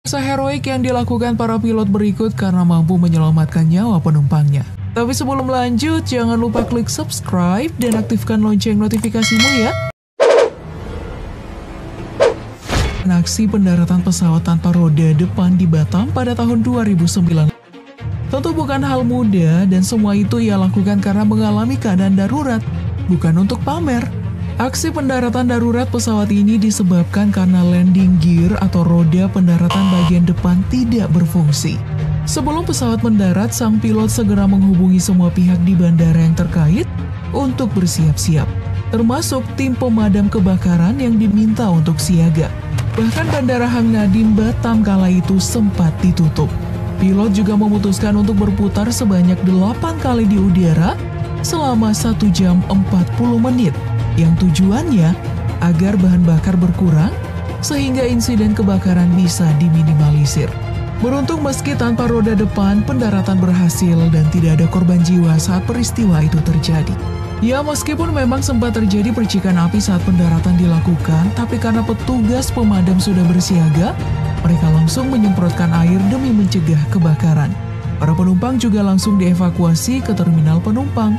Kisah heroik yang dilakukan para pilot berikut karena mampu menyelamatkan nyawa penumpangnya. Tapi sebelum lanjut, jangan lupa klik subscribe dan aktifkan lonceng notifikasimu ya. Aksi pendaratan pesawat tanpa roda depan di Batam pada tahun 2009. Tentu bukan hal mudah dan semua itu ia lakukan karena mengalami keadaan darurat, bukan untuk pamer. Aksi pendaratan darurat pesawat ini disebabkan karena landing gear atau roda pendaratan bagian depan tidak berfungsi. Sebelum pesawat mendarat, sang pilot segera menghubungi semua pihak di bandara yang terkait untuk bersiap-siap, termasuk tim pemadam kebakaran yang diminta untuk siaga. Bahkan Bandara Hang Nadiem Batam kala itu sempat ditutup. Pilot juga memutuskan untuk berputar sebanyak 8 kali di udara selama 1 jam 40 menit, yang tujuannya agar bahan bakar berkurang sehingga insiden kebakaran bisa diminimalisir. Beruntung meski tanpa roda depan, pendaratan berhasil dan tidak ada korban jiwa saat peristiwa itu terjadi. Ya, meskipun memang sempat terjadi percikan api saat pendaratan dilakukan, tapi karena petugas pemadam sudah bersiaga, mereka langsung menyemprotkan air demi mencegah kebakaran. Para penumpang juga langsung dievakuasi ke terminal penumpang.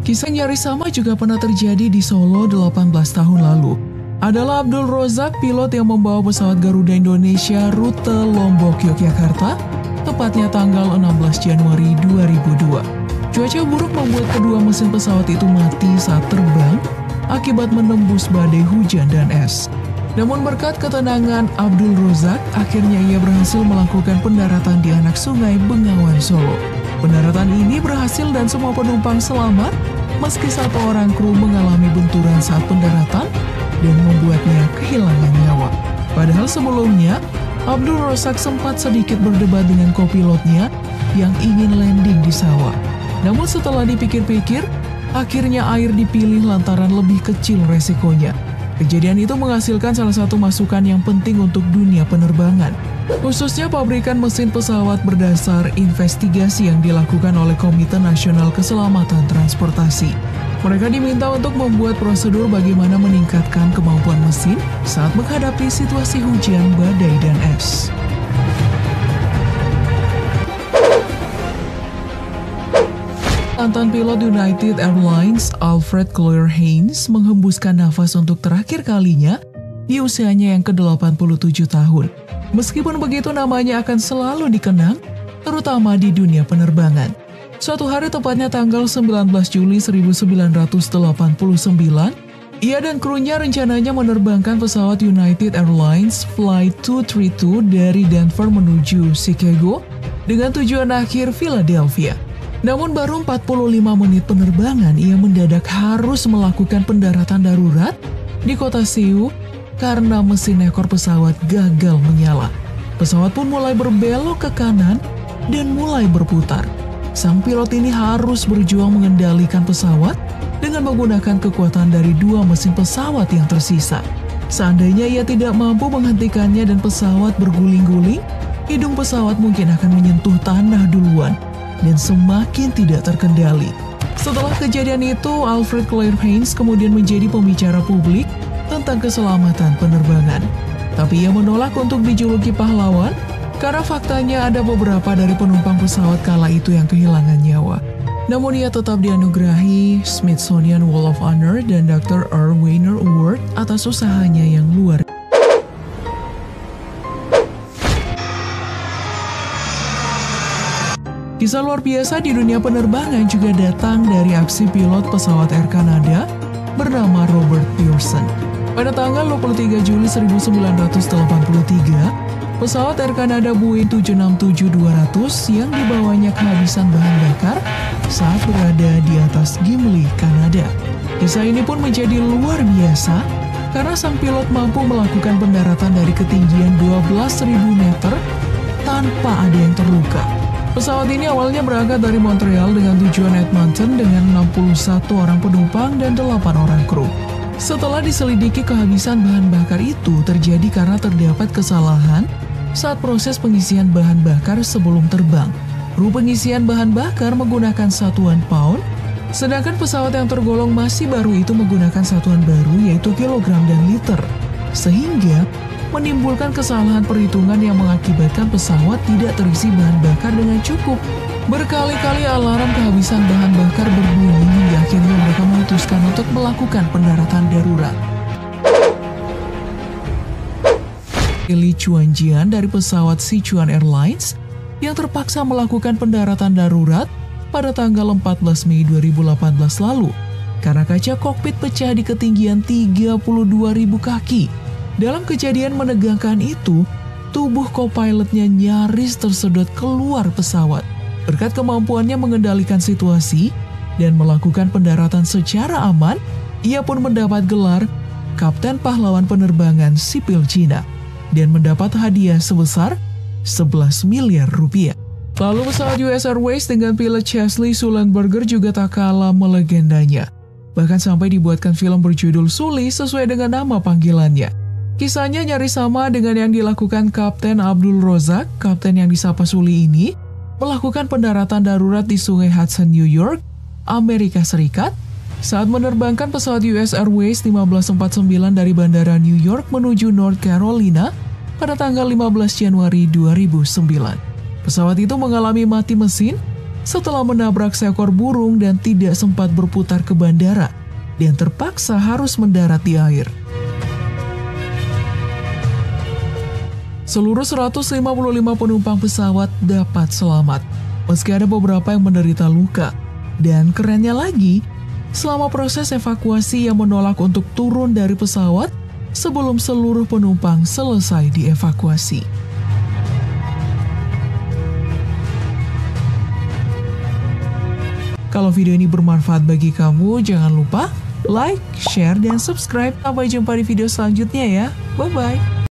Kisah nyaris sama juga pernah terjadi di Solo 18 tahun lalu. Adalah Abdul Rozak, pilot yang membawa pesawat Garuda Indonesia rute Lombok, Yogyakarta, tepatnya tanggal 16 Januari 2002. Cuaca buruk membuat kedua mesin pesawat itu mati saat terbang akibat menembus badai hujan dan es. Namun berkat ketenangan Abdul Rozak, akhirnya ia berhasil melakukan pendaratan di anak sungai Bengawan Solo. Pendaratan ini berhasil dan semua penumpang selamat, meski satu orang kru mengalami benturan saat pendaratan dan membuatnya kehilangan nyawa. Padahal sebelumnya, Abdul Rozak sempat sedikit berdebat dengan kopilotnya yang ingin landing di sawah. Namun setelah dipikir-pikir, akhirnya air dipilih lantaran lebih kecil resikonya. Kejadian itu menghasilkan salah satu masukan yang penting untuk dunia penerbangan, khususnya pabrikan mesin pesawat berdasar investigasi yang dilakukan oleh Komite Nasional Keselamatan Transportasi. Mereka diminta untuk membuat prosedur bagaimana meningkatkan kemampuan mesin saat menghadapi situasi hujan, badai, dan es. Mantan pilot United Airlines Alfred Cloyer Haynes menghembuskan nafas untuk terakhir kalinya di usianya yang ke-87 tahun. Meskipun begitu, namanya akan selalu dikenang, terutama di dunia penerbangan. Suatu hari tepatnya tanggal 19 Juli 1989, ia dan krunya rencananya menerbangkan pesawat United Airlines Flight 232 dari Denver menuju Chicago dengan tujuan akhir Philadelphia. Namun baru 45 menit penerbangan, ia mendadak harus melakukan pendaratan darurat di kota Seoul karena mesin ekor pesawat gagal menyala. Pesawat pun mulai berbelok ke kanan dan mulai berputar. Sang pilot ini harus berjuang mengendalikan pesawat dengan menggunakan kekuatan dari 2 mesin pesawat yang tersisa. Seandainya ia tidak mampu menghentikannya dan pesawat berguling-guling, hidung pesawat mungkin akan menyentuh tanah duluan dan semakin tidak terkendali. Setelah kejadian itu, Alfred Cloyer Haynes kemudian menjadi pembicara publik tentang keselamatan penerbangan. Tapi ia menolak untuk dijuluki pahlawan, karena faktanya ada beberapa dari penumpang pesawat kala itu yang kehilangan nyawa. Namun ia tetap dianugerahi Smithsonian Wall of Honor dan Dr. R. Weiner Award atas usahanya yang luar biasa. Kisah luar biasa di dunia penerbangan juga datang dari aksi pilot pesawat Air Canada bernama Robert Pearson. Pada tanggal 23 Juli 1983, pesawat Air Canada Boeing 767-200 yang dibawanya kehabisan bahan bakar saat berada di atas Gimli, Kanada. Kisah ini pun menjadi luar biasa karena sang pilot mampu melakukan pendaratan dari ketinggian 12.000 meter tanpa ada yang terluka. Pesawat ini awalnya berangkat dari Montreal dengan tujuan Edmonton dengan 61 orang penumpang dan 8 orang kru. Setelah diselidiki, kehabisan bahan bakar itu terjadi karena terdapat kesalahan saat proses pengisian bahan bakar sebelum terbang. Kru pengisian bahan bakar menggunakan satuan pound, sedangkan pesawat yang tergolong masih baru itu menggunakan satuan baru yaitu kilogram dan liter. sehingga menimbulkan kesalahan perhitungan yang mengakibatkan pesawat tidak terisi bahan bakar dengan cukup. Berkali-kali alarm kehabisan bahan bakar berbunyi hingga akhirnya mereka memutuskan untuk melakukan pendaratan darurat. Li Chuanjian dari pesawat Sichuan Airlines yang terpaksa melakukan pendaratan darurat pada tanggal 14 Mei 2018 lalu karena kaca kokpit pecah di ketinggian 32.000 kaki. Dalam kejadian menegangkan itu, tubuh co-pilotnya nyaris tersedot keluar pesawat. Berkat kemampuannya mengendalikan situasi dan melakukan pendaratan secara aman, ia pun mendapat gelar Kapten Pahlawan Penerbangan Sipil Cina dan mendapat hadiah sebesar 11 miliar rupiah. Lalu pesawat US Airways dengan pilot Chesley Sullenberger juga tak kalah melegendanya. Bahkan sampai dibuatkan film berjudul Sully sesuai dengan nama panggilannya. Kisahnya nyaris sama dengan yang dilakukan Kapten Abdul Rozak. Kapten yang disapa Sully ini melakukan pendaratan darurat di Sungai Hudson, New York, Amerika Serikat, saat menerbangkan pesawat US Airways 1549 dari Bandara New York menuju North Carolina pada tanggal 15 Januari 2009. Pesawat itu mengalami mati mesin setelah menabrak seekor burung dan tidak sempat berputar ke bandara dan terpaksa harus mendarat di air. Seluruh 155 penumpang pesawat dapat selamat, meski ada beberapa yang menderita luka. Dan kerennya lagi, selama proses evakuasi yang menolak untuk turun dari pesawat sebelum seluruh penumpang selesai dievakuasi. Kalau video ini bermanfaat bagi kamu, jangan lupa like, share, dan subscribe. Sampai jumpa di video selanjutnya ya. Bye-bye.